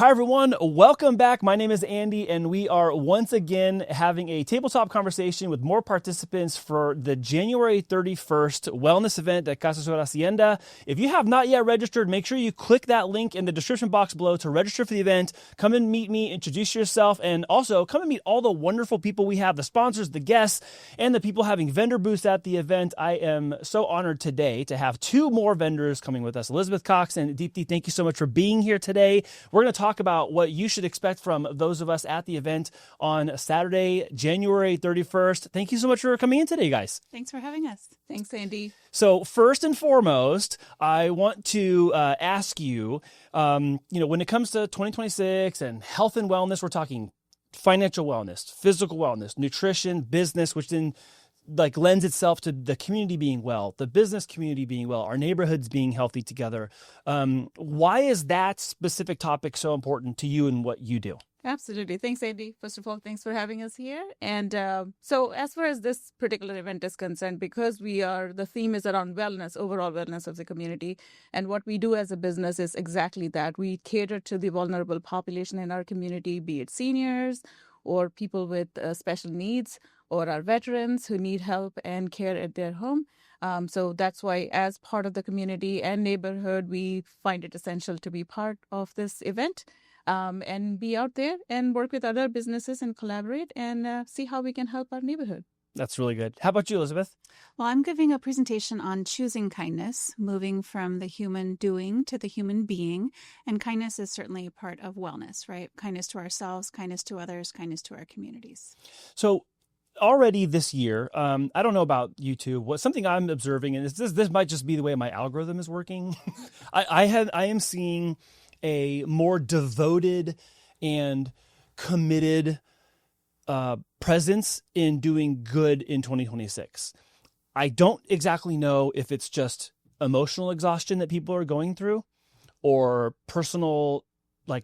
Hi, everyone. Welcome back. My name is Andy, and we are once again having a tabletop conversation with more participants for the January 31st wellness event at Casa Hacienda. If you have not yet registered, make sure you click that link in the description box below to register for the event. Come and meet me, introduce yourself, and also come and meet all the wonderful people we have, the sponsors, the guests, and the people having vendor booths at the event. I am so honored today to have two more vendors coming with us, Elizabeth Cox and Deepti. Thank you so much for being here today. We're going to talk about what you should expect from those of us at the event on Saturday, January 31st. Thank you so much for coming in today, guys. Thanks for having us. Thanks, Andy. So first and foremost, I want to ask you, when it comes to 2026 and health and wellness, we're talking financial wellness, physical wellness, nutrition, business, which then lends itself to the community being well, the business community being well, our neighborhoods being healthy together. Why is that specific topic so important to you and what you do? Absolutely. Thanks, Andy. First of all, thanks for having us here. And so as far as this particular event is concerned, because the theme is around wellness, overall wellness of the community. And what we do as a business is exactly that. We cater to the vulnerable population in our community, be it seniors or people with special needs, or our veterans who need help and care at their home. So that's why, as part of the community and neighborhood, we find it essential to be part of this event and be out there and work with other businesses and collaborate and see how we can help our neighborhood. That's really good. How about you, Elizabeth? Well, I'm giving a presentation on choosing kindness, moving from the human doing to the human being. And kindness is certainly a part of wellness, right? Kindness to ourselves, kindness to others, kindness to our communities. So already this year, I don't know about you two, something I'm observing, and this might just be the way my algorithm is working. I am seeing a more devoted and committed presence in doing good in 2026. I don't exactly know if it's just emotional exhaustion that people are going through, or personal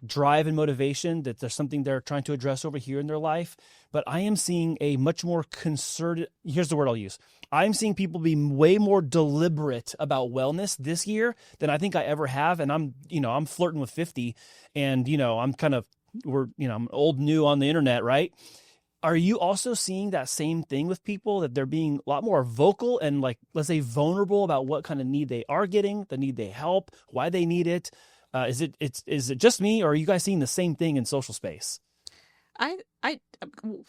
drive and motivation, that there's something they're trying to address over here in their life. But I am seeing a much more concerted, here's the word I'll use. I'm seeing people be way more deliberate about wellness this year than I think I ever have. And I'm flirting with 50, and, I'm old new on the internet, right? Are you also seeing that same thing with people, that they're being a lot more vocal and let's say vulnerable about what kind of need they are getting, the need they help, why they need it? Is it just me, or are you guys seeing the same thing in social space?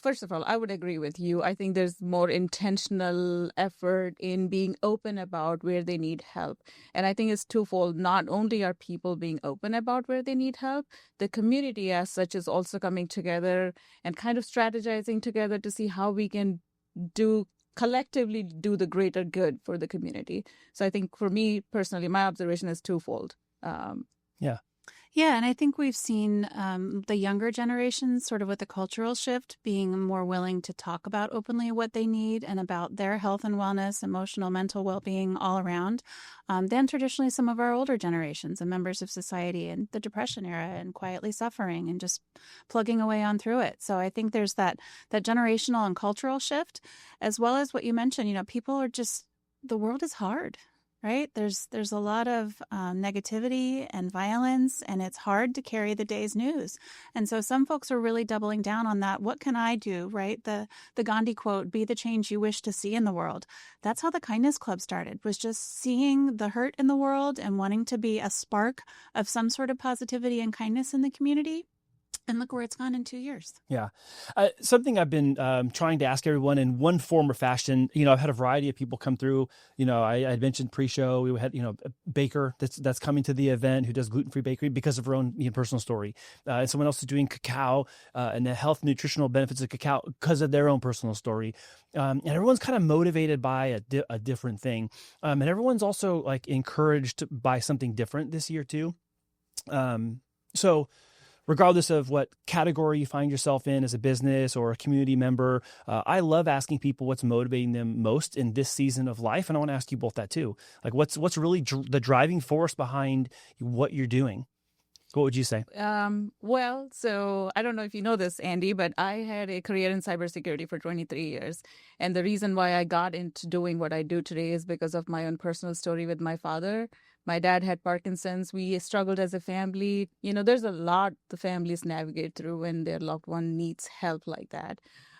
First of all, I would agree with you. I think there's more intentional effort in being open about where they need help. And I think it's twofold. Not only are people being open about where they need help, the community as such is also coming together and kind of strategizing together to see how we can collectively do the greater good for the community. So I think for me personally, my observation is twofold. Yeah, and I think we've seen the younger generations, sort of with the cultural shift, being more willing to talk about openly what they need and about their health and wellness, emotional, mental well-being all around, than traditionally some of our older generations and members of society in the Depression era, and quietly suffering and just plugging away on through it. So I think there's that generational and cultural shift, as well as what you mentioned. People are the world is hard. Right? There's a lot of negativity and violence, and it's hard to carry the day's news. And so some folks are really doubling down on that. What can I do? Right? The Gandhi quote, "Be the change you wish to see in the world." That's how the Kindness Club started, was just seeing the hurt in the world and wanting to be a spark of some sort of positivity and kindness in the community. And look where it's gone in 2 years. Yeah. Something I've been trying to ask everyone in one form or fashion. I've had a variety of people come through. I had mentioned pre-show. We had, a baker that's coming to the event who does gluten-free bakery because of her own personal story. And someone else is doing cacao and the health nutritional benefits of cacao because of their own personal story. And everyone's kind of motivated by a different thing. And everyone's also encouraged by something different this year too. So regardless of what category you find yourself in as a business or a community member, I love asking people what's motivating them most in this season of life. And I want to ask you both that too. What's really the driving force behind what you're doing? What would you say? So I don't know if you know this, Andy, but I had a career in cybersecurity for 23 years. And the reason why I got into doing what I do today is because of my own personal story with my father. My dad had Parkinson's. We struggled as a family. There's a lot the families navigate through when their loved one needs help like that.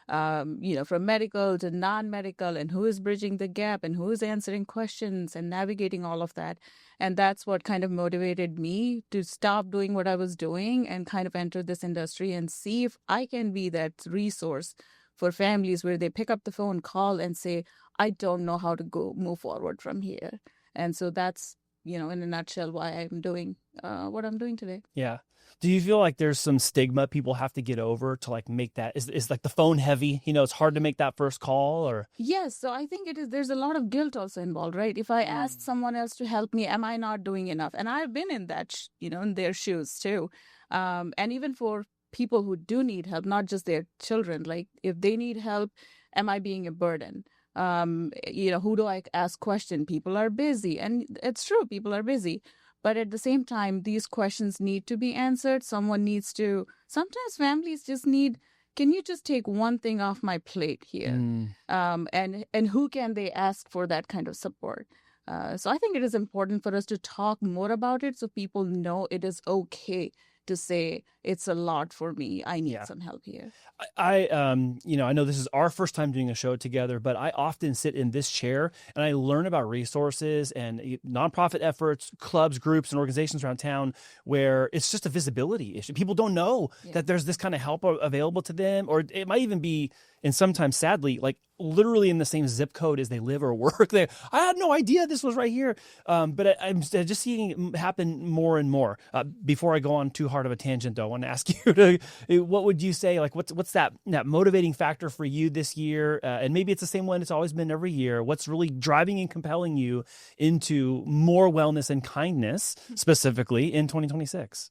From medical to non-medical, and who is bridging the gap and who is answering questions and navigating all of that. And that's what kind of motivated me to stop doing what I was doing and kind of enter this industry and see if I can be that resource for families where they pick up the phone, call, and say, I don't know how to move forward from here. And so that's, in a nutshell, why I'm doing what I'm doing today. Yeah. Do you feel like there's some stigma people have to get over to like make that is like the phone heavy? It's hard to make that first call, or? Yes. So I think it is. There's a lot of guilt also involved, right? If I asked someone else to help me, am I not doing enough? And I've been in that, in their shoes too. And even for people who do need help, not just their children, like if they need help, am I being a burden? Who do I ask question? People are busy, and it's true, people are busy. But at the same time, these questions need to be answered. Sometimes families just need, can you just take one thing off my plate here? And who can they ask for that kind of support? So I think it is important for us to talk more about it so people know it is okay to say it's a lot for me. I need some help here. I know this is our first time doing a show together, but I often sit in this chair and I learn about resources and nonprofit efforts, clubs, groups, and organizations around town where it's just a visibility issue. People don't know that there's this kind of help available to them, or it might even be, and sometimes sadly, like literally in the same zip code as they live or work. I had no idea this was right here. But I'm just seeing it happen more and more. Before I go on too hard of a tangent, though, I want to ask you what would you say, like what's that motivating factor for you this year? And maybe it's the same one it's always been every year. What's really driving and compelling you into more wellness and kindness, specifically in 2026?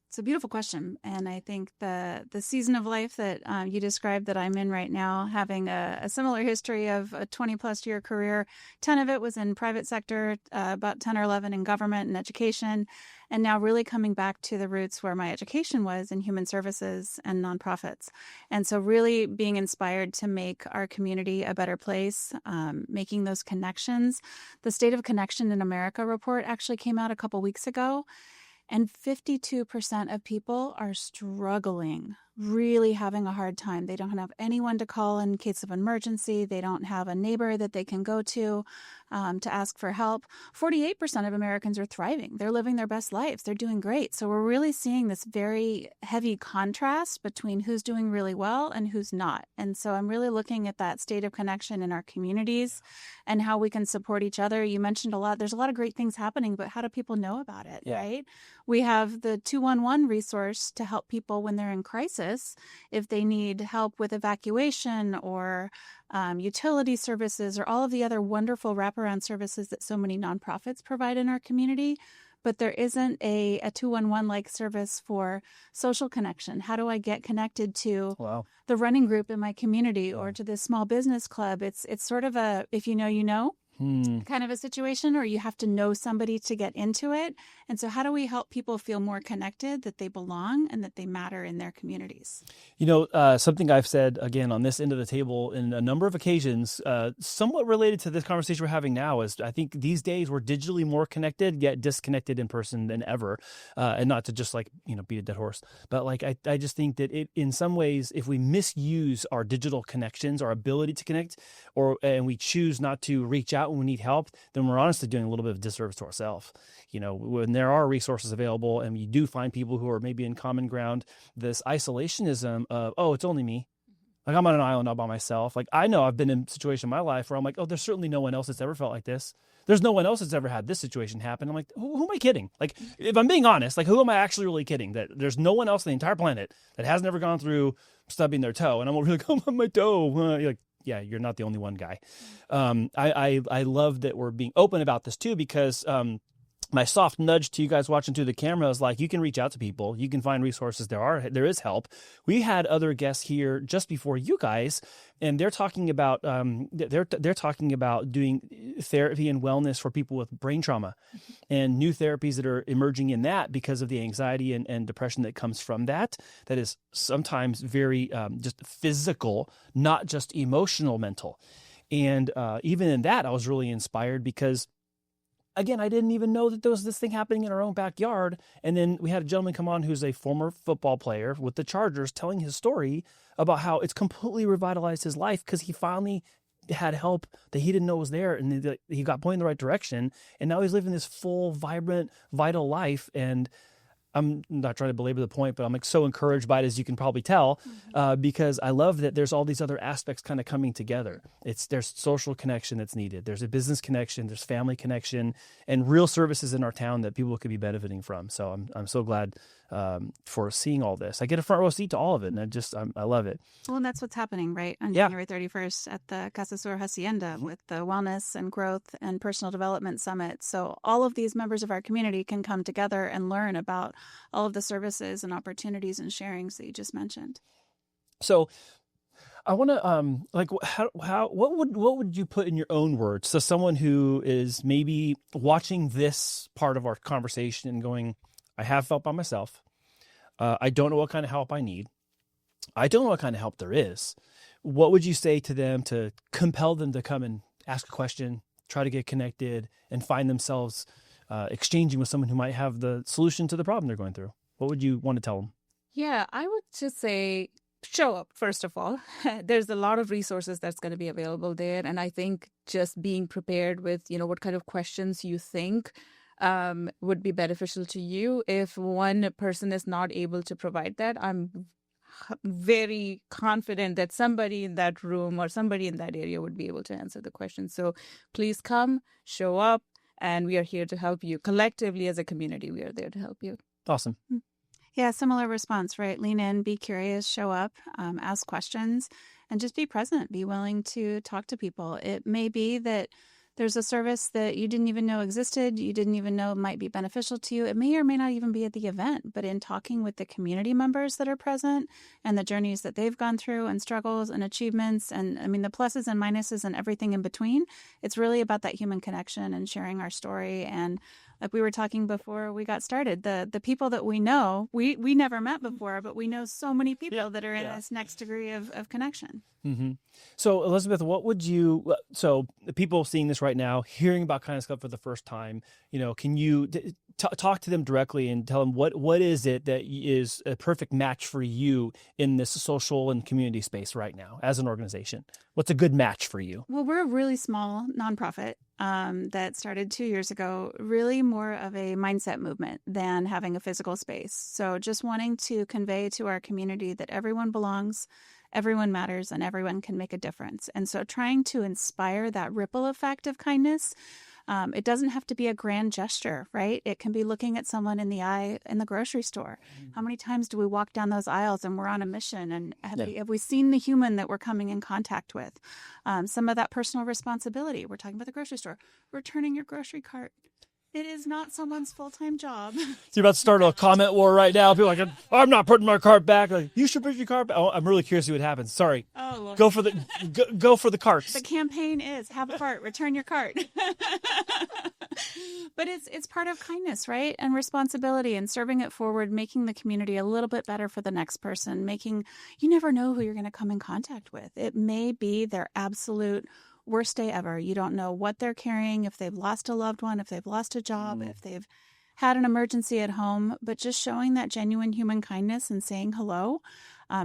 It's a beautiful question. And I think the season of life that you described that I'm in right now, having a similar history of a 20-plus year career, 10 of it was in private sector, about 10 or 11 in government and education, and now really coming back to the roots where my education was in human services and nonprofits. And so really being inspired to make our community a better place, making those connections. The State of Connection in America report actually came out a couple weeks ago. And 52% of people are struggling, really having a hard time. They don't have anyone to call in case of emergency. They don't have a neighbor that they can go to ask for help. 48% of Americans are thriving. They're living their best lives. They're doing great. So we're really seeing this very heavy contrast between who's doing really well and who's not. And so I'm really looking at that state of connection in our communities and how we can support each other. You mentioned a lot. There's a lot of great things happening, but how do people know about it, right? We have the 211 resource to help people when they're in crisis, if they need help with evacuation or utility services or all of the other wonderful wraparound services that so many nonprofits provide in our community. But there isn't a 211-like service for social connection. How do I get connected to the running group in my community or to this small business club? It's sort of a, if you know, you know. Kind of a situation, or you have to know somebody to get into it. And so how do we help people feel more connected, that they belong and that they matter in their communities? Something I've said, again, on this end of the table in a number of occasions, somewhat related to this conversation we're having now, is I think these days we're digitally more connected, yet disconnected in person than ever. And not to just beat a dead horse, but I just think that it, in some ways, if we misuse our digital connections, our ability to connect, and we choose not to reach out when we need help, then we're honestly doing a little bit of disservice to ourselves. When there are resources available and you do find people who are maybe in common ground, this isolationism of, it's only me. Like I'm on an island all by myself. Like I know I've been in a situation in my life where I'm like, there's certainly no one else that's ever felt like this. There's no one else that's ever had this situation happen. I'm like, who am I kidding? Like, if I'm being honest, who am I actually really kidding? That there's no one else on the entire planet that hasn't ever gone through stubbing their toe. And I'm really like, my toe. You're like, yeah, you're not the only one, guy. I love that we're being open about this too, because my soft nudge to you guys watching through the camera is you can reach out to people, you can find resources. There is help. We had other guests here just before you guys, and they're talking about they're talking about doing therapy and wellness for people with brain trauma, and new therapies that are emerging in that because of the anxiety and depression that comes from that. That is sometimes very just physical, not just emotional, mental. And even in that, I was really inspired because again, I didn't even know that there was this thing happening in our own backyard. And then we had a gentleman come on who's a former football player with the Chargers telling his story about how it's completely revitalized his life because he finally had help that he didn't know was there, and he got pointed in the right direction, and now he's living this full, vibrant, vital life. And I'm not trying to belabor the point, but I'm like so encouraged by it, as you can probably tell, because I love that there's all these other aspects kind of coming together. There's social connection that's needed. There's a business connection. There's family connection, and real services in our town that people could be benefiting from. So I'm so glad for seeing all this. I get a front row seat to all of it, and I love it. Well, and that's what's happening, right, on January 31st at the Casa Hacienda with the Wellness and Growth and Personal Development Summit. So all of these members of our community can come together and learn about all of the services and opportunities and sharings that you just mentioned. So I want to what would you put in your own words to someone who is maybe watching this part of our conversation and going, I have felt by myself. I don't know what kind of help I need. I don't know what kind of help there is. What would you say to them to compel them to come and ask a question, try to get connected, and find themselves exchanging with someone who might have the solution to the problem they're going through? What would you want to tell them? Yeah, I would just say show up, first of all. There's a lot of resources that's going to be available there. And I think just being prepared with, what kind of questions you think would be beneficial to you. If one person is not able to provide that, I'm very confident that somebody in that room or somebody in that area would be able to answer the question. So please come, show up, and we are here to help you. Collectively as a community, we are there to help you. Awesome. Yeah, similar response, right? Lean in, be curious, show up, ask questions, and just be present. Be willing to talk to people. It may be that there's a service that you didn't even know existed, you didn't even know might be beneficial to you. It may or may not even be at the event, but in talking with the community members that are present and the journeys that they've gone through and struggles and achievements and, the pluses and minuses and everything in between, it's really about that human connection and sharing our story. And like we were talking before we got started, the people that we know, we never met before, but we know so many people that are in this next degree of connection. Mm-hmm. So, Elizabeth, so the people seeing this right now, hearing about Kindness Club for the first time, can you talk to them directly and tell them what is it that is a perfect match for you in this social and community space right now as an organization? What's a good match for you? Well, we're a really small nonprofit that started 2 years ago, really more of a mindset movement than having a physical space. So just wanting to convey to our community that everyone belongs, everyone matters, and everyone can make a difference. And so trying to inspire that ripple effect of kindness. It doesn't have to be a grand gesture, right? It can be looking at someone in the eye in the grocery store. How many times do we walk down those aisles and we're on a mission? And have we seen the human that we're coming in contact with? Some of that personal responsibility. We're talking about the grocery store. Returning your grocery cart. It is not someone's full-time job. So you're about to start a comment war right now. People are like, I'm not putting my cart back. Like, you should put your cart back. Oh, I'm really curious to see what happens. Sorry. Oh, Lord. Go for the carts. The campaign is have a cart, return your cart. But it's part of kindness, right? And responsibility and serving it forward, making the community a little bit better for the next person, you never know who you're going to come in contact with. It may be their absolute worst day ever. You don't know what they're carrying, if they've lost a loved one, if they've lost a job, if they've had an emergency at home, but just showing that genuine human kindness and saying hello,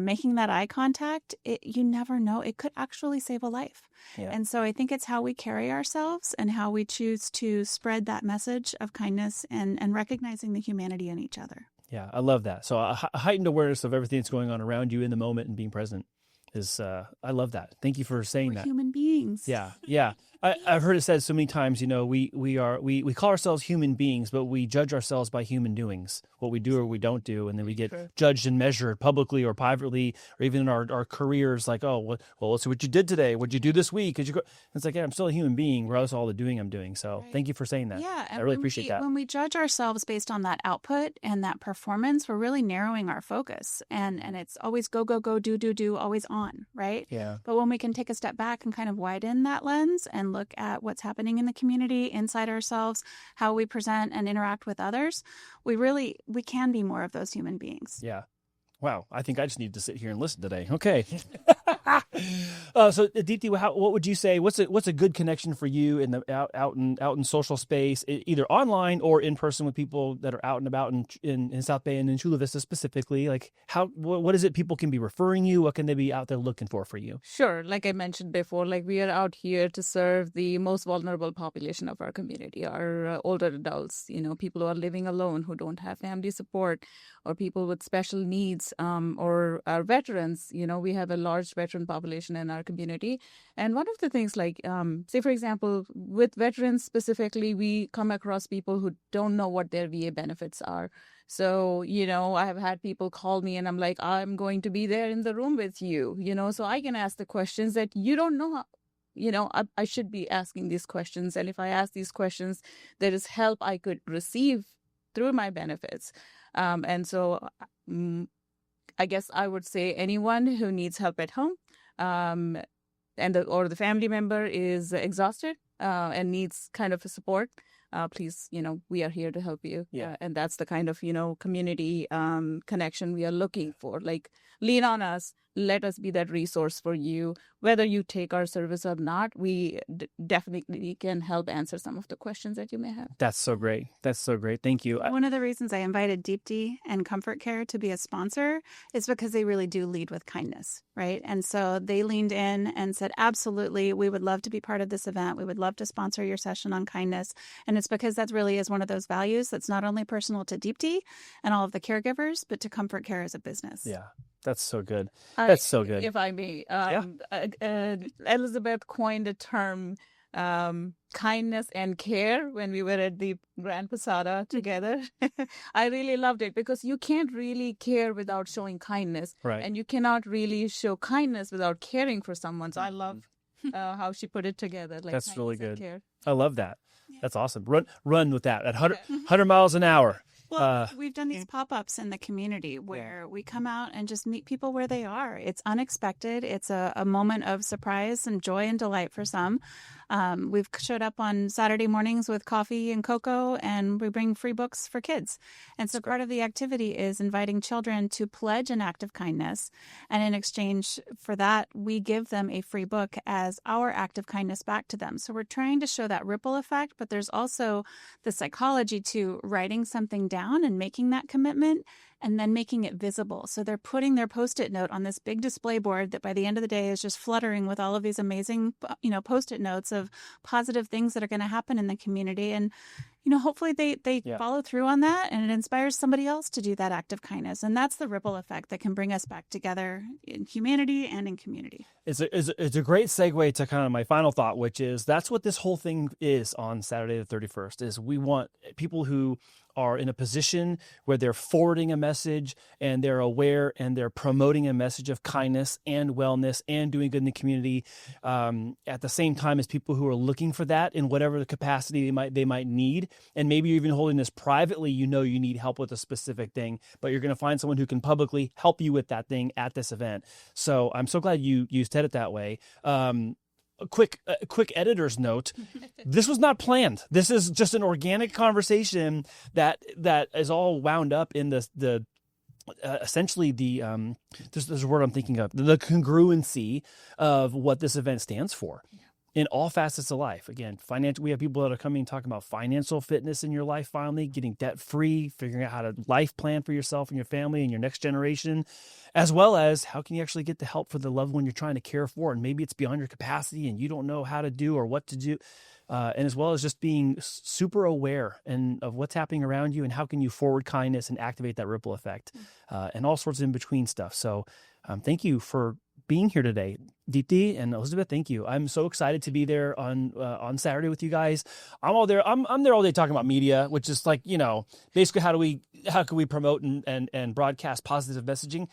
making that eye contact, you never know. It could actually save a life. Yeah. And so I think it's how we carry ourselves and how we choose to spread that message of kindness and recognizing the humanity in each other. Yeah, I love that. So a heightened awareness of everything that's going on around you in the moment and being present is, I love that. Thank you for saying that. Human beings. Yeah. I've heard it said so many times, we call ourselves human beings, but we judge ourselves by human doings, what we do or we don't do. And then we get judged and measured publicly or privately, or even in our careers, like, let's see what you did today. What'd you do this week? It's like, I'm still a human being, regardless of all the doing I'm doing. So Thank you for saying that. Yeah. I really appreciate that. When we judge ourselves based on that output and that performance, we're really narrowing our focus. And it's always go, do, always on, right? Yeah. But when we can take a step back and kind of widen that lens and look at what's happening in the community, inside ourselves, how we present and interact with others, we can be more of those human beings. Yeah. Wow, I think I just need to sit here and listen today. Okay. So Deepti, what would you say? What's a good connection for you in the out in social space, either online or in person with people that are out and about in South Bay and in Chula Vista specifically? Like what is it people can be referring you? What can they be out there looking for you? Sure. Like I mentioned before, like we are out here to serve the most vulnerable population of our community, our older adults, people who are living alone, who don't have family support, or people with special needs, or our veterans. We have a large veteran population in our community. And one of the things, like, say, for example, with veterans specifically, we come across people who don't know what their VA benefits are. So, I have had people call me and I'm like, I'm going to be there in the room with you, so I can ask the questions that you don't know. I should be asking these questions. And if I ask these questions, there is help I could receive through my benefits. And so I guess I would say anyone who needs help at home, or the family member is exhausted and needs kind of a support, please, we are here to help you. Yeah. And that's the kind of, community connection we are looking for. Like, lean on us. Let us be that resource for you. Whether you take our service or not, we definitely can help answer some of the questions that you may have. That's so great. Thank you. One of the reasons I invited Deepti and ComForCare to be a sponsor is because they really do lead with kindness, right? And so they leaned in and said, absolutely, we would love to be part of this event. We would love to sponsor your session on kindness. And it's because that really is one of those values that's not only personal to Deepti and all of the caregivers, but to ComForCare as a business. Yeah. That's so good. That's so good. If I may, Elizabeth coined a term, kindness and care, when we were at the Grand Posada together. I really loved it because you can't really care without showing kindness. Right. And you cannot really show kindness without caring for someone. So I love how she put it together. Like, that's really good. Care. I love that. Yeah. That's awesome. Run with that at 100 miles an hour. Well, we've done these pop-ups in the community where we come out and just meet people where they are. It's unexpected. It's a moment of surprise and joy and delight for some. We've showed up on Saturday mornings with coffee and cocoa, and we bring free books for kids. And so part of the activity is inviting children to pledge an act of kindness. And in exchange for that, we give them a free book as our act of kindness back to them. So we're trying to show that ripple effect, but there's also the psychology to writing something down and making that commitment and then making it visible. So they're putting their Post-it note on this big display board that by the end of the day is just fluttering with all of these amazing, Post-it notes of positive things that are going to happen in the community. And, hopefully they follow through on that and it inspires somebody else to do that act of kindness. And that's the ripple effect that can bring us back together in humanity and in community. It's a great segue to kind of my final thought, which is that's what this whole thing is on Saturday the 31st, is we want people who are in a position where they're forwarding a message and they're aware and they're promoting a message of kindness and wellness and doing good in the community, at the same time as people who are looking for that in whatever the capacity they might need. And maybe you're even holding this privately, you need help with a specific thing, but you're going to find someone who can publicly help you with that thing at this event. So I'm so glad you said it that way. A quick editor's note. This was not planned. This is just an organic conversation that is all wound up in the essentially the there's a word I'm thinking of, the congruency of what this event stands for. In all facets of life. Again, we have people that are coming talking about financial fitness in your life, finally getting debt free, figuring out how to life plan for yourself and your family and your next generation, as well as how can you actually get the help for the loved one you're trying to care for. And maybe it's beyond your capacity and you don't know how to do or what to do. And as well as just being super aware of what's happening around you and how can you forward kindness and activate that ripple effect, and all sorts of in between stuff. So thank you for being here today, Deepti and Elizabeth. Thank you. I'm so excited to be there on Saturday with you guys. I'm all there. I'm there all day talking about media, which is like, basically how can we promote and broadcast positive messaging.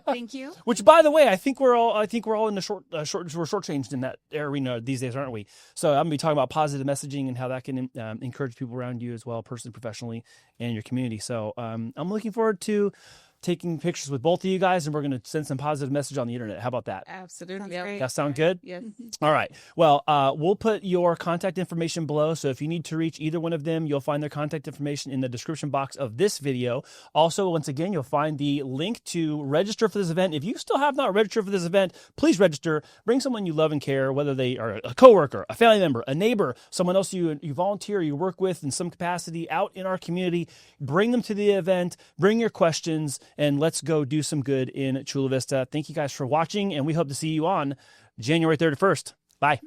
Thank you. Which, by the way, I think we're all in the we're shortchanged in that arena these days, aren't we? So I'm gonna be talking about positive messaging and how that can encourage people around you as well, personally, professionally, and your community. So I'm looking forward to taking pictures with both of you guys, and we're going to send some positive message on the internet. How about that? Absolutely. Sounds great. That sound good? Yes. All right. Well, we'll put your contact information below. So if you need to reach either one of them, you'll find their contact information in the description box of this video. Also, once again, you'll find the link to register for this event. If you still have not registered for this event, please register. Bring someone you love and care, whether they are a coworker, a family member, a neighbor, someone else you volunteer, you work with in some capacity out in our community. Bring them to the event, bring your questions, and let's go do some good in Chula Vista. Thank you guys for watching, and we hope to see you on January 31st. Bye.